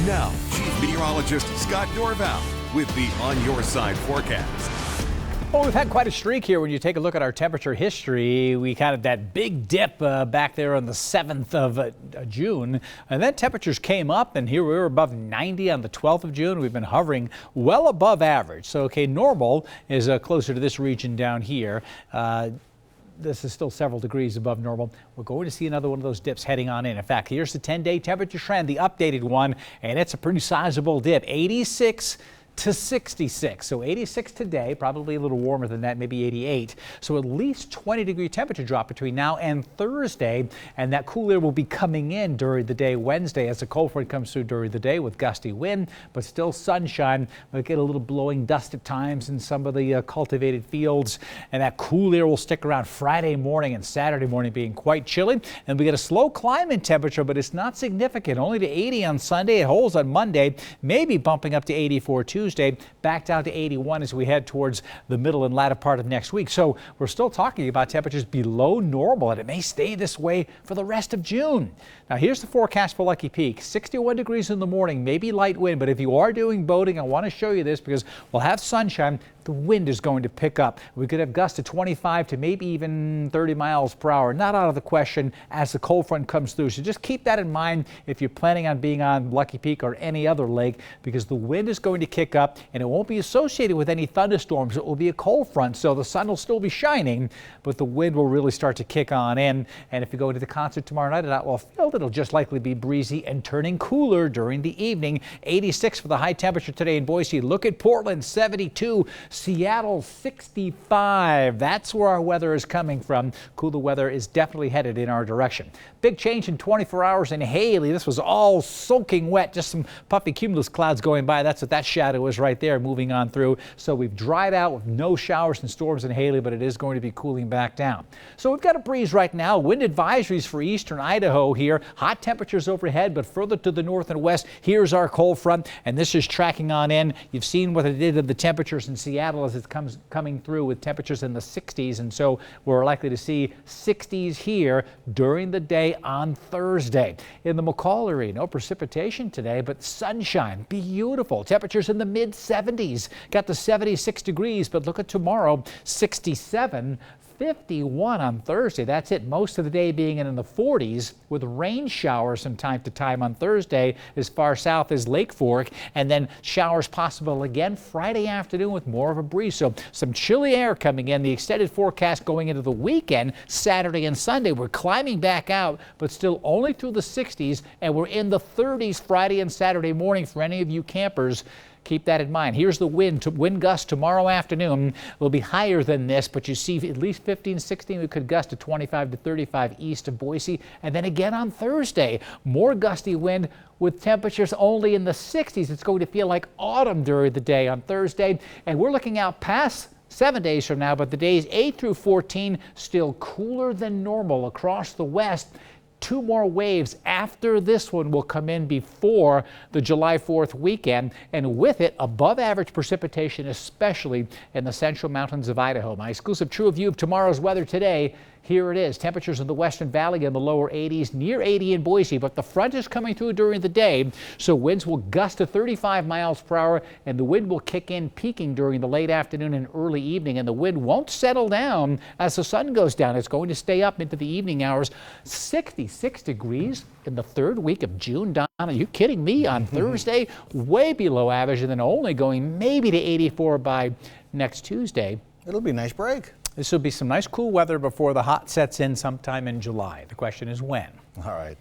Now, Chief Meteorologist Scott Dorval with the On Your Side forecast. Well, we've had quite a streak here. When you take a look at our temperature history, we kind of that big dip back there on the 7th of June. And then temperatures came up, and here we were above 90 on the 12th of June. We've been hovering well above average. So, okay, normal is closer to this region down here. This is still several degrees above normal. We're going to see another one of those dips heading on in. In fact, here's the 10-day temperature trend, the updated one, and it's a pretty sizable dip, 86 to 66. So 86 today, probably a little warmer than that, maybe 88. So at least 20-degree temperature drop between now and Thursday, and that cool air will be coming in during the day Wednesday as the cold front comes through during the day with gusty wind, but still sunshine. We'll get a little blowing dust at times in some of the cultivated fields, and that cool air will stick around Friday morning and Saturday morning being quite chilly. And we get a slow climb in temperature, but it's not significant. Only to 80 on Sunday. It holds on Monday, maybe bumping up to 84 Tuesday, back down to 81 as we head towards the middle and latter part of next week. So we're still talking about temperatures below normal, and it may stay this way for the rest of June. Now here's the forecast for Lucky Peak. 61 degrees in the morning, maybe light wind, but if you are doing boating, I want to show you this because we'll have sunshine. The wind is going to pick up. We could have gusts of 25 to maybe even 30 miles per hour. Not out of the question as the cold front comes through. So just keep that in mind if you're planning on being on Lucky Peak or any other lake, because the wind is going to kick up and it won't be associated with any thunderstorms. It will be a cold front, so the sun will still be shining, but the wind will really start to kick on in. And if you go to the concert tomorrow night at Outlaw Field, it'll just likely be breezy and turning cooler during the evening. 86 for the high temperature today in Boise. Look at Portland, 72. Seattle, 65. That's where our weather is coming from. Cooler weather is definitely headed in our direction. Big change in 24 hours in Haley. This was all soaking wet. Just some puffy cumulus clouds going by. That's what that shadow is right there moving on through. So we've dried out with no showers and storms in Haley, but it is going to be cooling back down. So we've got a breeze right now. Wind advisories for eastern Idaho here. Hot temperatures overhead, but further to the north and west, here's our cold front, and this is tracking on in. You've seen what it did to the temperatures in Seattle as it comes coming through with temperatures in the 60s, and so we're likely to see 60s here during the day on Thursday. In the McCall area, no precipitation today, but sunshine, beautiful. Temperatures in the mid 70s, got to 76 degrees, but look at tomorrow, 67. 51 on Thursday. That's it. Most of the day being in the 40s with rain showers from time to time on Thursday as far south as Lake Fork, and then showers possible again Friday afternoon with more of a breeze. So some chilly air coming in. The extended forecast going into the weekend, Saturday and Sunday. We're climbing back out, but still only through the 60s, and we're in the 30s Friday and Saturday morning for any of you campers. Keep that in mind. Here's the wind gust tomorrow afternoon. Will be higher than this, but you see at least 15, 16. We could gust to 25 to 35 east of Boise. And then again on Thursday, more gusty wind with temperatures only in the 60s. It's going to feel like autumn during the day on Thursday. And we're looking out past 7 days from now, but the days 8 through 14 still cooler than normal across the west. 2 more waves after this one will come in before the July 4th weekend, and with it above average precipitation, especially in the central mountains of Idaho. My exclusive true view of tomorrow's weather today. Here it is. Temperatures in the Western Valley in the lower 80s, near 80 in Boise, but the front is coming through during the day, so winds will gust to 35 miles per hour, and the wind will kick in, peaking during the late afternoon and early evening, and the wind won't settle down as the sun goes down. It's going to stay up into the evening hours. 66 degrees in the 3rd week of June. Don, are you kidding me? On Thursday, way below average, and then only going maybe to 84 by next Tuesday. It'll be a nice break. This will be some nice cool weather before the hot sets in sometime in July. The question is when. All right.